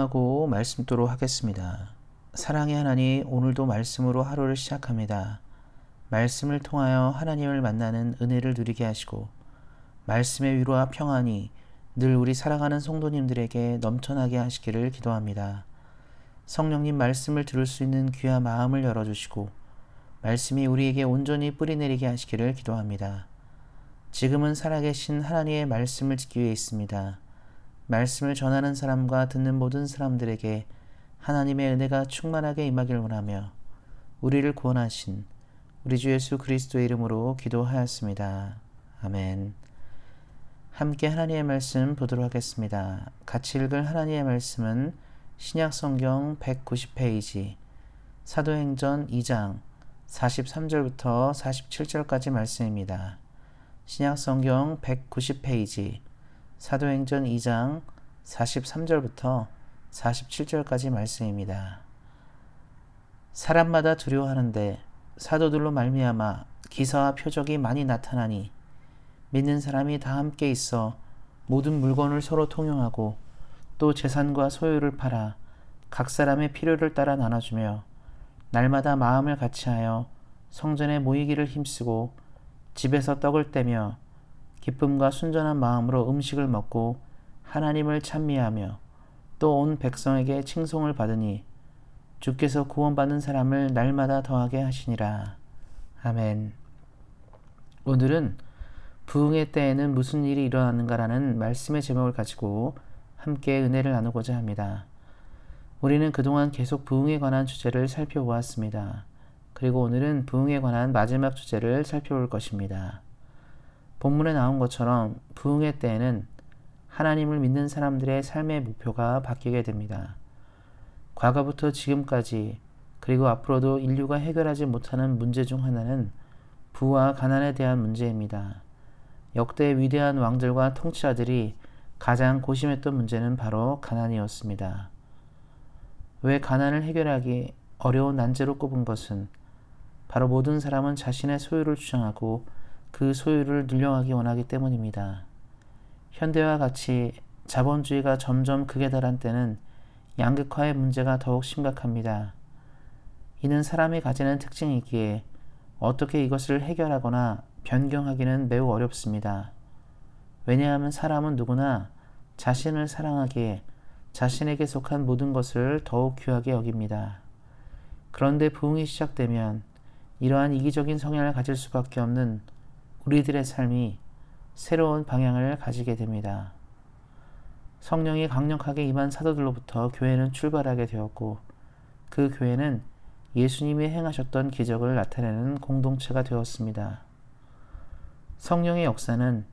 기도하고 말씀도록 하겠습니다. 사랑의 하나님, 오늘도 말씀으로 하루를 시작합니다. 말씀을 통하여 하나님을 만나는 은혜를 누리게 하시고 말씀의 위로와 평안이 늘 우리 사랑하는 성도님들에게 넘쳐나게 하시기를 기도합니다. 성령님 말씀을 들을 수 있는 귀와 마음을 열어주시고 말씀이 우리에게 온전히 뿌리내리게 하시기를 기도합니다. 지금은 살아계신 하나님의 말씀을 듣기 위해 있습니다. 말씀을 전하는 사람과 듣는 모든 사람들에게 하나님의 은혜가 충만하게 임하길 원하며 우리를 구원하신 우리 주 예수 그리스도의 이름으로 기도하였습니다. 아멘. 함께 하나님의 말씀 보도록 하겠습니다. 같이 읽을 하나님의 말씀은 신약성경 190페이지 사도행전 2장 43절부터 47절까지 말씀입니다. 신약성경 190페이지 사도행전 2장 43절부터 47절까지 말씀입니다. 사람마다 두려워하는데 사도들로 말미암아 기사와 표적이 많이 나타나니 믿는 사람이 다 함께 있어 모든 물건을 서로 통용하고 또 재산과 소유를 팔아 각 사람의 필요를 따라 나눠주며 날마다 마음을 같이하여 성전에 모이기를 힘쓰고 집에서 떡을 떼며 기쁨과 순전한 마음으로 음식을 먹고 하나님을 찬미하며 또 온 백성에게 칭송을 받으니 주께서 구원받는 사람을 날마다 더하게 하시니라. 아멘. 오늘은 부흥의 때에는 무슨 일이 일어나는가라는 말씀의 제목을 가지고 함께 은혜를 나누고자 합니다. 우리는 그동안 계속 부흥에 관한 주제를 살펴보았습니다. 그리고 오늘은 부흥에 관한 마지막 주제를 살펴볼 것입니다. 본문에 나온 것처럼 부흥의 때에는 하나님을 믿는 사람들의 삶의 목표가 바뀌게 됩니다. 과거부터 지금까지 그리고 앞으로도 인류가 해결하지 못하는 문제 중 하나는 부와 가난에 대한 문제입니다. 역대 위대한 왕들과 통치자들이 가장 고심했던 문제는 바로 가난이었습니다. 왜 가난을 해결하기 어려운 난제로 꼽은 것은 바로 모든 사람은 자신의 소유를 주장하고 그 소유를 늘려가기 원하기 때문입니다. 현대와 같이 자본주의가 점점 극에 달한 때는 양극화의 문제가 더욱 심각합니다. 이는 사람이 가지는 특징이기에 어떻게 이것을 해결하거나 변경하기는 매우 어렵습니다. 왜냐하면 사람은 누구나 자신을 사랑하기에 자신에게 속한 모든 것을 더욱 귀하게 여깁니다. 그런데 부흥이 시작되면 이러한 이기적인 성향을 가질 수밖에 없는 우리들의 삶이 새로운 방향을 가지게 됩니다. 성령이 강력하게 임한 사도들로부터 교회는 출발하게 되었고 그 교회는 예수님이 행하셨던 기적을 나타내는 공동체가 되었습니다. 성령의 역사는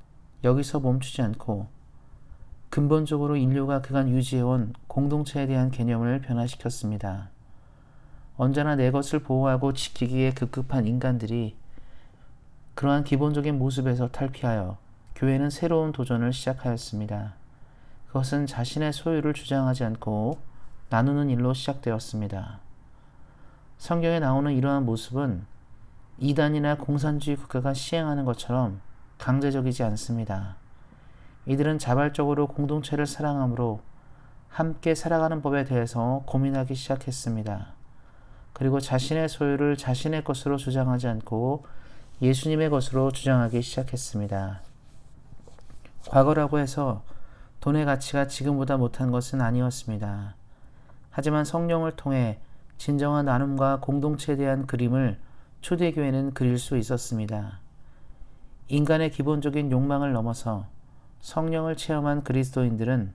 여기서 멈추지 않고 근본적으로 인류가 그간 유지해온 공동체에 대한 개념을 변화시켰습니다. 언제나 내 것을 보호하고 지키기에 급급한 인간들이 그러한 기본적인 모습에서 탈피하여 교회는 새로운 도전을 시작하였습니다. 그것은 자신의 소유를 주장하지 않고 나누는 일로 시작되었습니다. 성경에 나오는 이러한 모습은 이단이나 공산주의 국가가 시행하는 것처럼 강제적이지 않습니다. 이들은 자발적으로 공동체를 사랑함으로 함께 살아가는 법에 대해서 고민하기 시작했습니다. 그리고 자신의 소유를 자신의 것으로 주장하지 않고 예수님의 것으로 주장하기 시작했습니다. 과거라고 해서 돈의 가치가 지금보다 못한 것은 아니었습니다. 하지만 성령을 통해 진정한 나눔과 공동체에 대한 그림을 초대교회는 그릴 수 있었습니다. 인간의 기본적인 욕망을 넘어서 성령을 체험한 그리스도인들은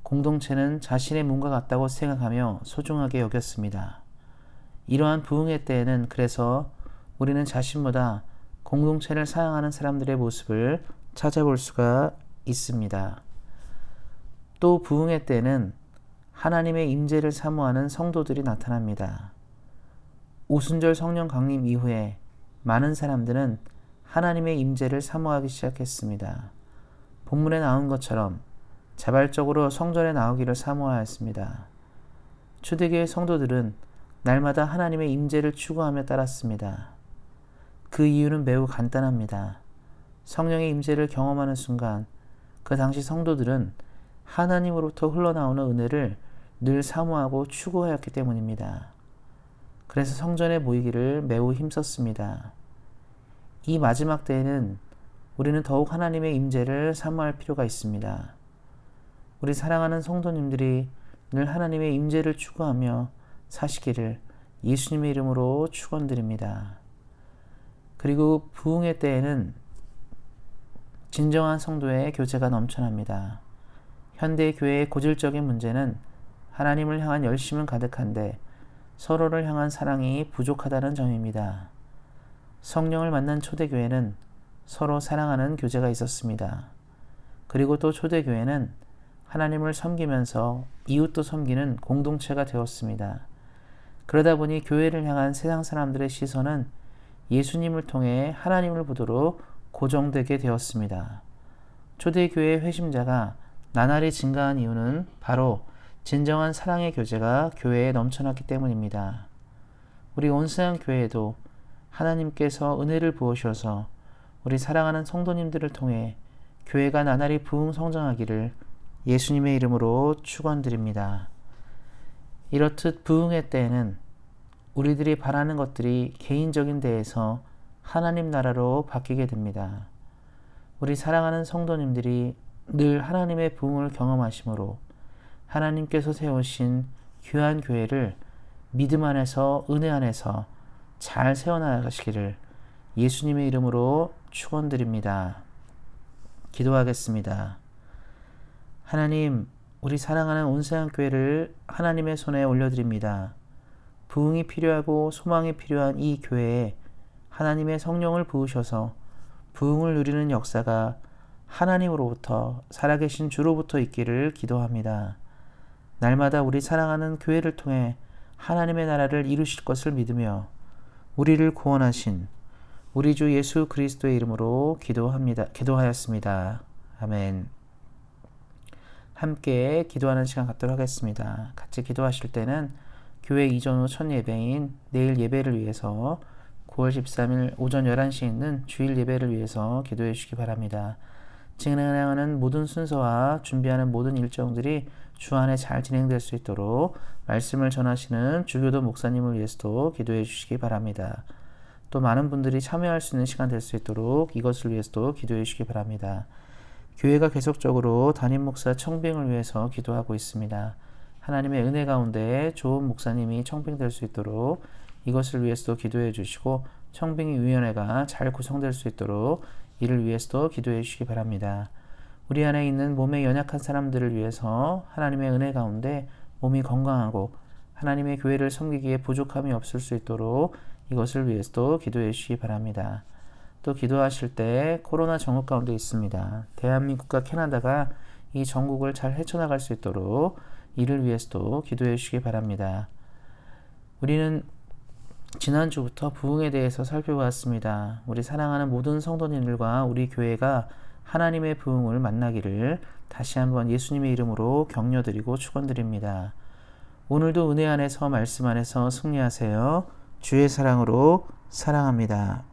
공동체는 자신의 몸과 같다고 생각하며 소중하게 여겼습니다. 이러한 부흥의 때에는 그래서 우리는 자신보다 공동체를 사랑하는 사람들의 모습을 찾아볼 수가 있습니다. 또 부흥의 때는 하나님의 임재를 사모하는 성도들이 나타납니다. 오순절 성령 강림 이후에 많은 사람들은 하나님의 임재를 사모하기 시작했습니다. 본문에 나온 것처럼 자발적으로 성전에 나오기를 사모하였습니다. 초대교회 성도들은 날마다 하나님의 임재를 추구하며 따랐습니다. 그 이유는 매우 간단합니다. 성령의 임재를 경험하는 순간 그 당시 성도들은 하나님으로부터 흘러나오는 은혜를 늘 사모하고 추구하였기 때문입니다. 그래서 성전에 모이기를 매우 힘썼습니다. 이 마지막 때에는 우리는 더욱 하나님의 임재를 사모할 필요가 있습니다. 우리 사랑하는 성도님들이 늘 하나님의 임재를 추구하며 사시기를 예수님의 이름으로 축원드립니다. 그리고 부흥의 때에는 진정한 성도의 교제가 넘쳐납니다. 현대 교회의 고질적인 문제는 하나님을 향한 열심은 가득한데 서로를 향한 사랑이 부족하다는 점입니다. 성령을 만난 초대교회는 서로 사랑하는 교제가 있었습니다. 그리고 또 초대교회는 하나님을 섬기면서 이웃도 섬기는 공동체가 되었습니다. 그러다 보니 교회를 향한 세상 사람들의 시선은 예수님을 통해 하나님을 보도록 고정되게 되었습니다. 초대교회의 회심자가 나날이 증가한 이유는 바로 진정한 사랑의 교제가 교회에 넘쳐났기 때문입니다. 우리 온세상 교회에도 하나님께서 은혜를 부으셔서 우리 사랑하는 성도님들을 통해 교회가 나날이 부흥 성장하기를 예수님의 이름으로 축원드립니다. 이렇듯 부흥의 때에는 우리들이 바라는 것들이 개인적인 데에서 하나님 나라로 바뀌게 됩니다. 우리 사랑하는 성도님들이 늘 하나님의 부흥을 경험하심으로 하나님께서 세우신 귀한 교회를 믿음 안에서 은혜 안에서 잘 세워나가시기를 예수님의 이름으로 축원드립니다. 기도하겠습니다. 하나님, 우리 사랑하는 온세상 교회를 하나님의 손에 올려드립니다. 부흥이 필요하고 소망이 필요한 이 교회에 하나님의 성령을 부으셔서 부흥을 누리는 역사가 하나님으로부터 살아계신 주로부터 있기를 기도합니다. 날마다 우리 사랑하는 교회를 통해 하나님의 나라를 이루실 것을 믿으며 우리를 구원하신 우리 주 예수 그리스도의 이름으로 기도하였습니다. 아멘. 함께 기도하는 시간 갖도록 하겠습니다. 같이 기도하실 때는 교회 이전 후 첫 예배인 내일 예배를 위해서 9월 13일 오전 11시에 있는 주일 예배를 위해서 기도해 주시기 바랍니다. 진행하는 모든 순서와 준비하는 모든 일정들이 주 안에 잘 진행될 수 있도록 말씀을 전하시는 주교도 목사님을 위해서도 기도해 주시기 바랍니다. 또 많은 분들이 참여할 수 있는 시간 될 수 있도록 이것을 위해서도 기도해 주시기 바랍니다. 교회가 계속적으로 담임 목사 청빙을 위해서 기도하고 있습니다. 하나님의 은혜 가운데 좋은 목사님이 청빙될 수 있도록 이것을 위해서도 기도해 주시고 청빙위원회가 잘 구성될 수 있도록 이를 위해서도 기도해 주시기 바랍니다. 우리 안에 있는 몸에 연약한 사람들을 위해서 하나님의 은혜 가운데 몸이 건강하고 하나님의 교회를 섬기기에 부족함이 없을 수 있도록 이것을 위해서도 기도해 주시기 바랍니다. 또 기도하실 때 코로나 전국 가운데 있습니다. 대한민국과 캐나다가 이 전국을 잘 헤쳐나갈 수 있도록 이를 위해서도 기도해 주시기 바랍니다. 우리는 지난주부터 부흥에 대해서 살펴보았습니다. 우리 사랑하는 모든 성도님들과 우리 교회가 하나님의 부흥을 만나기를 다시 한번 예수님의 이름으로 격려드리고 축원드립니다. 오늘도 은혜 안에서 말씀 안에서 승리하세요. 주의 사랑으로 사랑합니다.